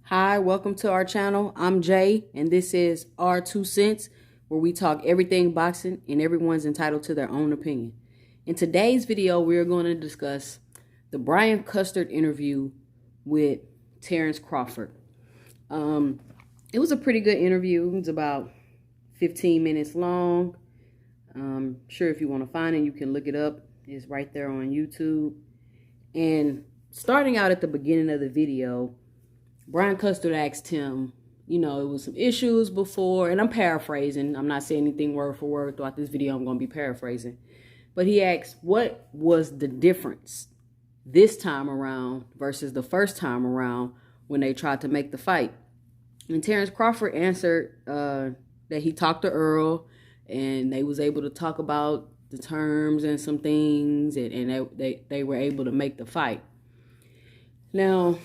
Hi, welcome to our channel. I'm Jay, and this is our 2 cents, where we talk everything boxing and everyone's entitled to their own opinion. In today's video, we're going to discuss the Brian Custard interview with Terence Crawford. It was a pretty good interview. It was about 15 minutes long. Sure, if you want to find it, you can look it up. It's right there on YouTube. And starting out at the beginning of the video, Brian Custard asked him, it was some issues before, and I'm paraphrasing. I'm not saying anything word for word throughout this video. I'm going to be paraphrasing. But he asked, what was the difference this time around versus the first time around when they tried to make the fight? And Terence Crawford answered that he talked to Earl, and they was able to talk about the terms and some things, and they were able to make the fight. Now,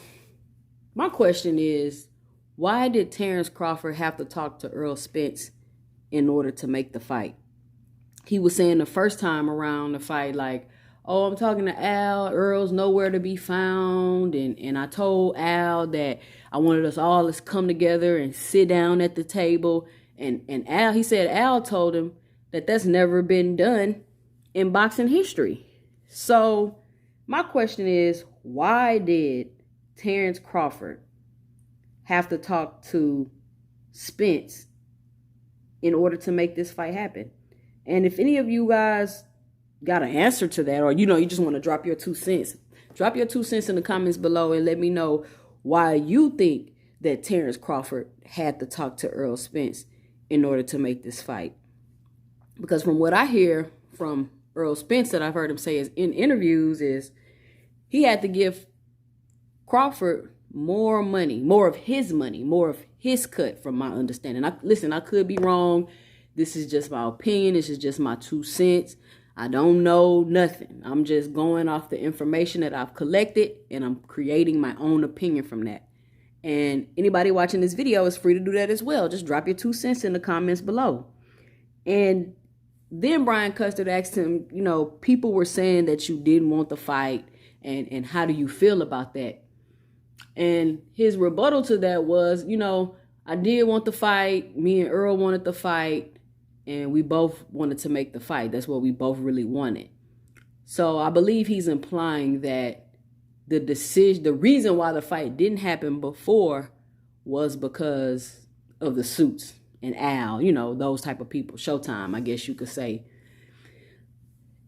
my question is, why did Terence Crawford have to talk to Earl Spence in order to make the fight? He was saying the first time around the fight, like, oh, I'm talking to Al, Earl's nowhere to be found, and I told Al that I wanted us all to come together and sit down at the table, and Al, he said Al told him that that's never been done in boxing history. So my question is, why did Terence Crawford have to talk to Spence in order to make this fight happen? And if any of you guys got an answer to that, or you just want to drop your 2 cents, drop your 2 cents in the comments below and let me know why you think that Terence Crawford had to talk to Earl Spence in order to make this fight. Because from what I hear from Earl Spence that I've heard him say is in interviews is he had to give Crawford more money, more of his cut, from my understanding. I could be wrong. This is just my opinion. This is just my 2 cents. I don't know nothing. I'm just going off the information that I've collected, and I'm creating my own opinion from that. And anybody watching this video is free to do that as well. Just drop your 2 cents in the comments below. And then Brian Custard asked him, people were saying that you didn't want the fight, and how do you feel about that? And his rebuttal to that was, I did want the fight. Me and Earl wanted the fight, and we both wanted to make the fight. That's what we both really wanted. So I believe he's implying that the reason why the fight didn't happen before was because of the suits and Al, those type of people. Showtime, I guess you could say.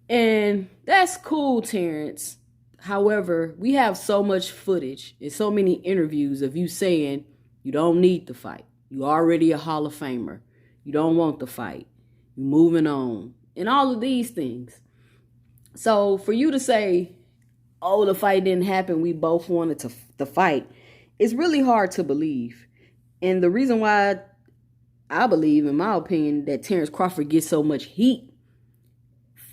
And that's cool, Terence. However, we have so much footage and so many interviews of you saying you don't need the fight. You already a Hall of Famer. You don't want the fight. You're moving on. And all of these things. So for you to say, oh, the fight didn't happen, we both wanted to fight, it's really hard to believe. And the reason why I believe, in my opinion, that Terence Crawford gets so much heat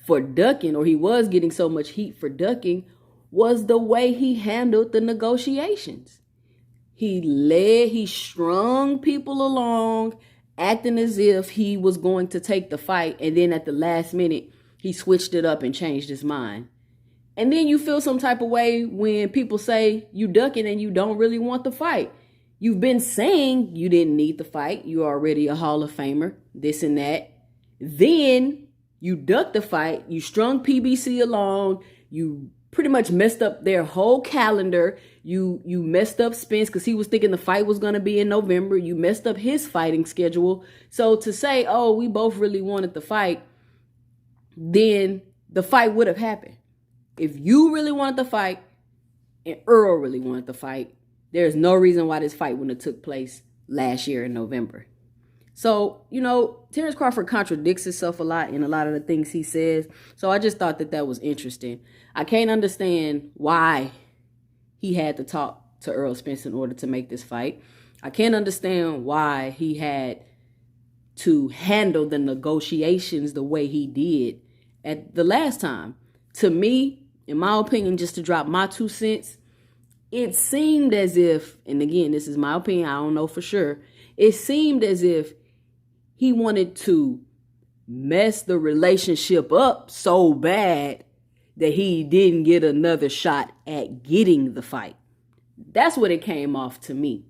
for ducking, or he was getting so much heat for ducking, was the way he handled the negotiations. He strung people along, acting as if he was going to take the fight, and then at the last minute, he switched it up and changed his mind. And then you feel some type of way when people say you ducking and you don't really want the fight. You've been saying you didn't need the fight. You're already a Hall of Famer, this and that. Then you ducked the fight. You strung PBC along. You pretty much messed up their whole calendar. You messed up Spence because he was thinking the fight was going to be in November. You messed up his fighting schedule. So to say, oh, we both really wanted the fight, then the fight would have happened. If you really wanted the fight and Earl really wanted the fight, there's no reason why this fight wouldn't have took place last year in November. So, Terence Crawford contradicts himself a lot in a lot of the things he says. So I just thought that was interesting. I can't understand why he had to talk to Earl Spence in order to make this fight. I can't understand why he had to handle the negotiations the way he did at the last time. To me, in my opinion, just to drop my 2 cents, it seemed as if, and again, this is my opinion, I don't know for sure, it seemed as if he wanted to mess the relationship up so bad that he didn't get another shot at getting the fight. That's what it came off to me.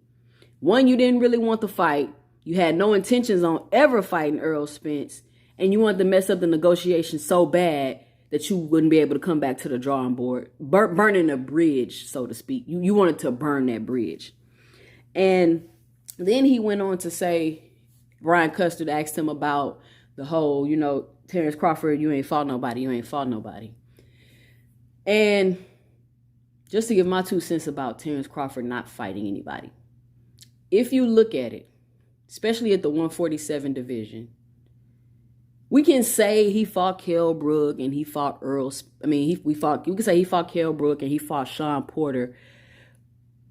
One, you didn't really want the fight. You had no intentions on ever fighting Errol Spence. And you wanted to mess up the negotiation so bad that you wouldn't be able to come back to the drawing board. Burning a bridge, so to speak. You wanted to burn that bridge. And then he went on to say, Brian Custard asked him about the whole, Terence Crawford, you ain't fought nobody. And just to give my 2 cents about Terence Crawford not fighting anybody. If you look at it, especially at the 147 division, we can say he fought Kell Brook and he fought we can say he fought Kell Brook and he fought Sean Porter.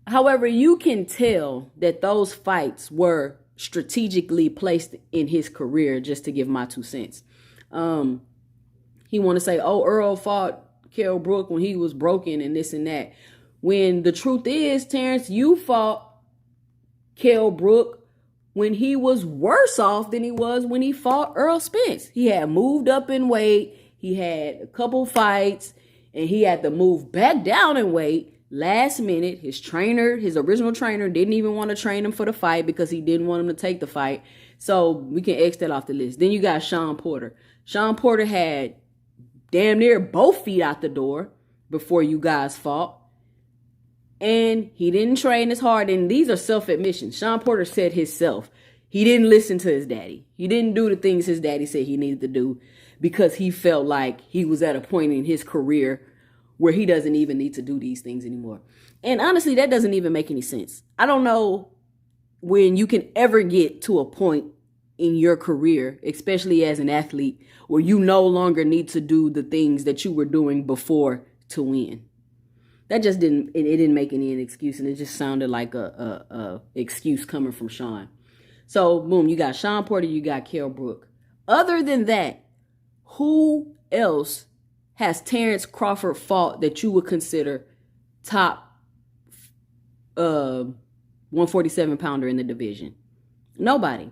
However, you can tell that those fights were strategically placed in his career, just to give my 2 cents. He want to say, oh, Earl fought Kell Brook when he was broken and this and that. When the truth is, Terence, you fought Kell Brook when he was worse off than he was when he fought Errol Spence. He had moved up in weight. He had a couple fights and he had to move back down in weight last minute. His original trainer, didn't even want to train him for the fight because he didn't want him to take the fight. So we can X that off the list. Then you got Sean Porter. Sean Porter had damn near both feet out the door before you guys fought. And he didn't train as hard. And these are self-admissions. Sean Porter said himself, he didn't listen to his daddy. He didn't do the things his daddy said he needed to do because he felt like he was at a point in his career where he doesn't even need to do these things anymore. And honestly, that doesn't even make any sense. I don't know when you can ever get to a point in your career, especially as an athlete, where you no longer need to do the things that you were doing before to win. That just didn't make any excuse, and it just sounded like a excuse coming from Sean. So, boom, you got Sean Porter, you got Kell Brook. Other than that, who else has Terence Crawford fought that you would consider top 147 pounder in the division? Nobody.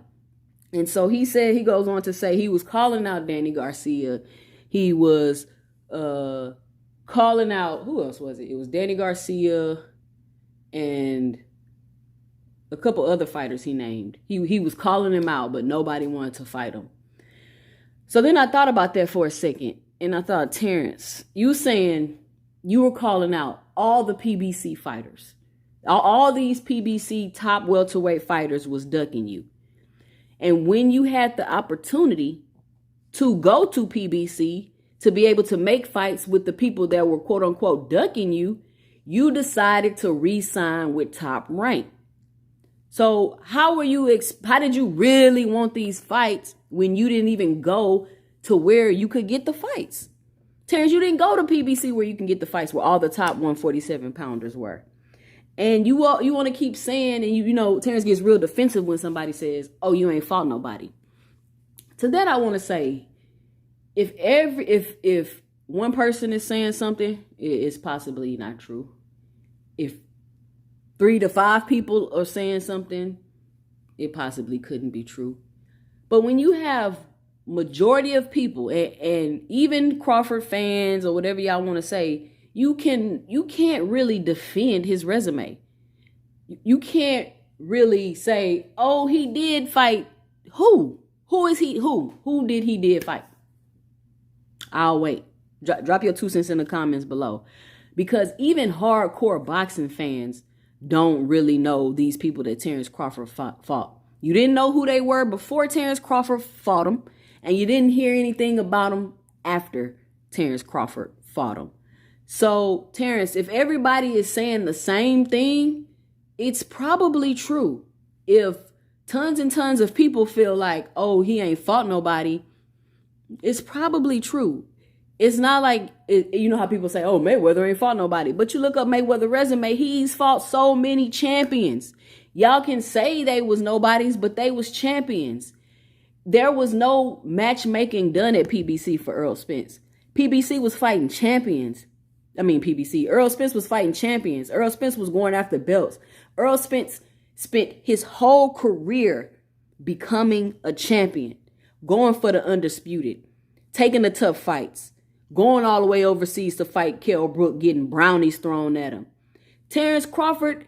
And so he goes on to say he was calling out Danny Garcia. He was calling out, who else was it? It was Danny Garcia and a couple other fighters he named. He was calling him out, but nobody wanted to fight him. So then I thought about that for a second, and I thought, Terence, you saying you were calling out all the PBC fighters. All these PBC top welterweight fighters was ducking you. And when you had the opportunity to go to PBC, to be able to make fights with the people that were quote unquote ducking you, you decided to re-sign with Top Rank. So how did you really want these fights when you didn't even go to where you could get the fights? Terence, you didn't go to PBC where you can get the fights where all the top 147 pounders were. And you want to keep saying, and Terence gets real defensive when somebody says, oh, you ain't fought nobody. To that I want to say, if one person is saying something, it's possibly not true. If 3 to 5 people are saying something, it possibly couldn't be true. But when you have majority of people and even Crawford fans or whatever y'all want to say, you can't really defend his resume. You can't really say, oh, he did fight. Who is he? Who did he fight? I'll wait. Drop your 2 cents in the comments below. Because even hardcore boxing fans don't really know these people that Terence Crawford fought. You didn't know who they were before Terence Crawford fought them. And you didn't hear anything about them after Terence Crawford fought them. So, Terence, if everybody is saying the same thing, it's probably true. If tons and tons of people feel like, oh, he ain't fought nobody, it's probably true. It's not like, you know how people say, oh, Mayweather ain't fought nobody. But you look up Mayweather's resume, he's fought so many champions. Y'all can say they was nobodies, but they was champions. There was no matchmaking done at PBC for Errol Spence. PBC was fighting champions. Errol Spence was fighting champions. Errol Spence was going after belts. Errol Spence spent his whole career becoming a champion, going for the undisputed, taking the tough fights, going all the way overseas to fight Kell Brook, getting brownies thrown at him. Terence Crawford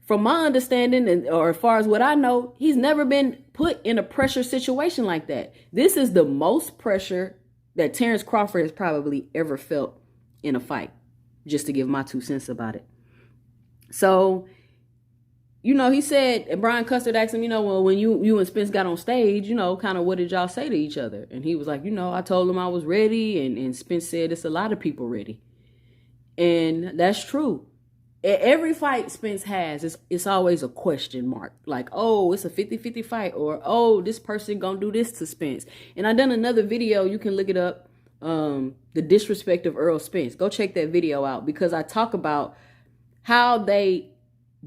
from my understanding, or as far as what I know, he's never been put in a pressure situation like that. This is the most pressure that Terence Crawford has probably ever felt in a fight, just to give my 2 cents about it. So, he said, and Brian Custer asked him, well, when you and Spence got on stage, kind of what did y'all say to each other? And he was like, I told him I was ready, and Spence said it's a lot of people ready. And that's true. Every fight Spence has, it's always a question mark. Like, oh, it's a 50-50 fight, or, oh, this person gonna do this to Spence. And I done another video, you can look it up, The Disrespect of Earl Spence. Go check that video out, because I talk about how they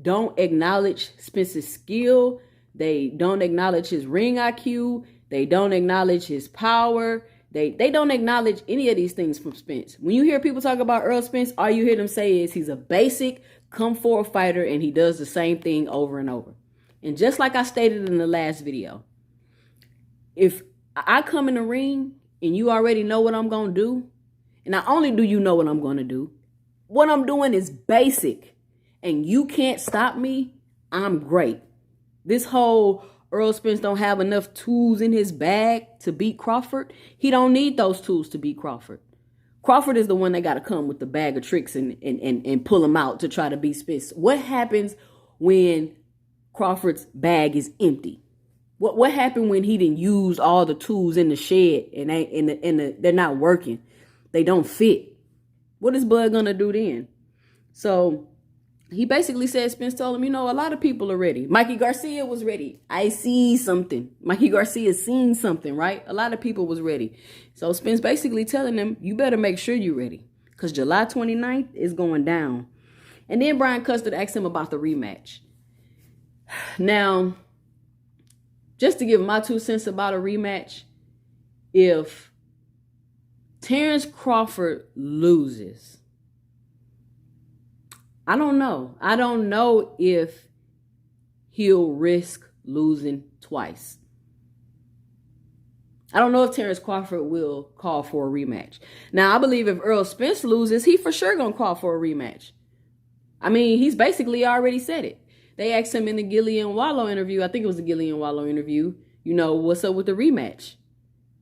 don't acknowledge Spence's skill. They don't acknowledge his ring IQ. They don't acknowledge his power. They don't acknowledge any of these things from Spence. When you hear people talk about Earl Spence, all you hear them say is he's a basic come-forward fighter, and he does the same thing over and over. And just like I stated in the last video, if I come in the ring and you already know what I'm going to do, and not only do you know what I'm going to do, what I'm doing is basic, and you can't stop me, I'm great. This whole Earl Spence don't have enough tools in his bag to beat Crawford. He don't need those tools to beat Crawford. Crawford is the one that got to come with the bag of tricks and pull him out to try to beat Spence. What happens when Crawford's bag is empty? What happened when he didn't use all the tools in the shed and they're not working? They don't fit. What is Bud gonna do then? So he basically said, Spence told him, a lot of people are ready. Mikey Garcia was ready. I see something. Mikey Garcia seen something, right? A lot of people was ready. So Spence basically telling him, you better make sure you're ready, because July 29th is going down. And then Brian Custer asked him about the rematch. Now, just to give my 2 cents about a rematch, if Terence Crawford loses, I don't know. I don't know if he'll risk losing twice. I don't know if Terence Crawford will call for a rematch. Now, I believe if Earl Spence loses, he for sure gonna call for a rematch. I mean, he's basically already said it. They asked him in the Gillian Wallow interview, I think it was the Gillian Wallow interview, what's up with the rematch?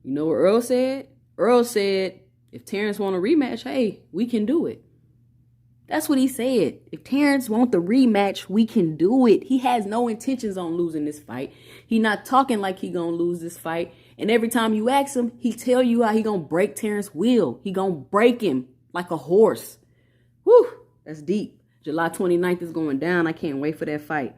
You know what Earl said? Earl said, if Terence want a rematch, hey, we can do it. That's what he said. If Terence want the rematch, we can do it. He has no intentions on losing this fight. He not talking like he gonna lose this fight. And every time you ask him, he tell you how he gonna break Terrence's will. He gonna break him like a horse. Whew, that's deep. July 29th is going down. I can't wait for that fight.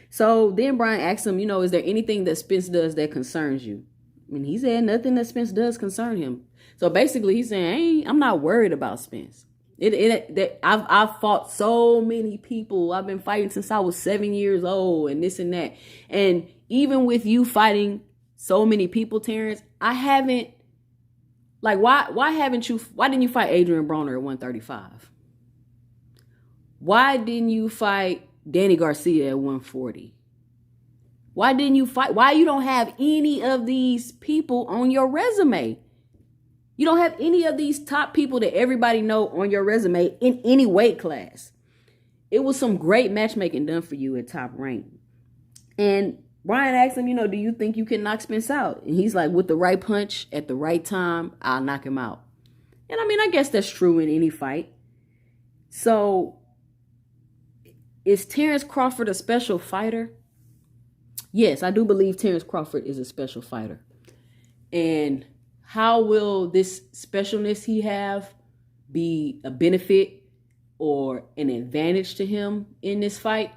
So then Brian asked him, is there anything that Spence does that concerns you? And he said nothing that Spence does concern him. So basically he's saying, I'm not worried about Spence. I've fought so many people. I've been fighting since I was 7 years old, and this and that. And even with you fighting so many people, Terence, I haven't, why didn't you fight Adrian Broner at 135? Why didn't you fight Danny Garcia at 140? Why didn't you fight? Why you don't have any of these people on your resume? You don't have any of these top people that everybody know on your resume in any weight class. It was some great matchmaking done for you at Top Rank. And Brian asked him, do you think you can knock Spence out? And he's like, with the right punch at the right time, I'll knock him out. And I mean, I guess that's true in any fight. So is Terence Crawford a special fighter? Yes, I do believe Terence Crawford is a special fighter. And how will this specialness he have be a benefit or an advantage to him in this fight?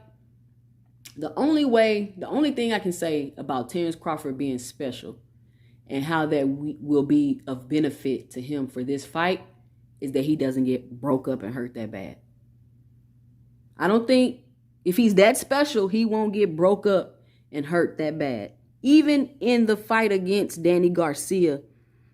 The only thing I can say about Terence Crawford being special and how that will be of benefit to him for this fight is that he doesn't get broke up and hurt that bad. I don't think if he's that special, he won't get broke up and hurt that bad. Even in the fight against Danny Garcia,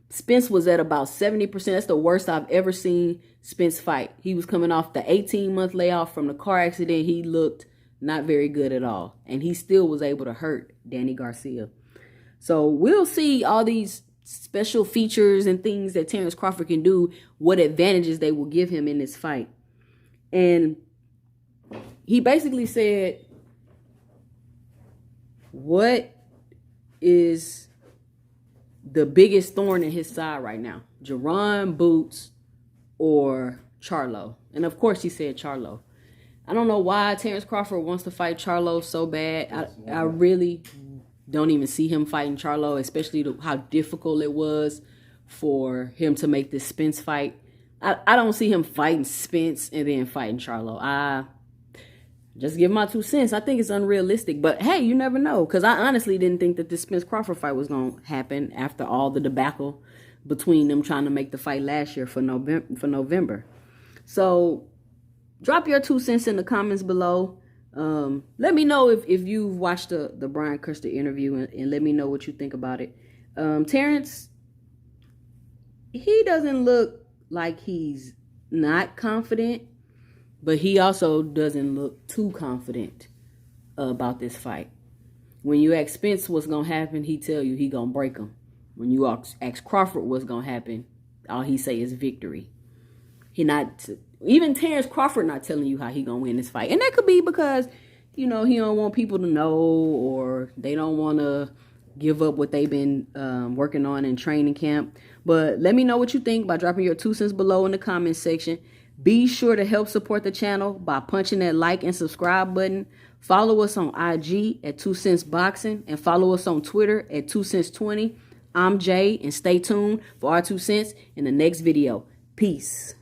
Spence was at about 70%. That's the worst I've ever seen Spence fight. He was coming off the 18-month layoff from the car accident. He looked not very good at all. And he still was able to hurt Danny Garcia. So we'll see all these special features and things that Terence Crawford can do, what advantages they will give him in this fight. And he basically said what is the biggest thorn in his side right now? Jerron, Boots, or Charlo? And of course he said Charlo. I don't know why Terence Crawford wants to fight Charlo so bad. I really don't even see him fighting Charlo, especially how difficult it was for him to make this Spence fight. I don't see him fighting Spence and then fighting Charlo. I just give my 2 cents. I think it's unrealistic. But hey, you never know. Because I honestly didn't think that this Spence Crawford fight was going to happen after all the debacle between them trying to make the fight last year for November. So drop your 2 cents in the comments below. Let me know if you've watched the Brian Custer interview and let me know what you think about it. Terence, he doesn't look like he's not confident, but he also doesn't look too confident about this fight. When you ask Spence what's going to happen, he tell you he going to break him. When you ask Crawford what's going to happen, all he say is victory. Even Terence Crawford not telling you how he going to win this fight. And that could be because, he don't want people to know, or they don't want to give up what they've been working on in training camp. But let me know what you think by dropping your 2 cents below in the comment section. Be sure to help support the channel by punching that like and subscribe button. Follow us on IG at 2 Cents Boxing and follow us on Twitter at 2 Cents 20. I'm Jay, and stay tuned for our 2 cents in the next video. Peace.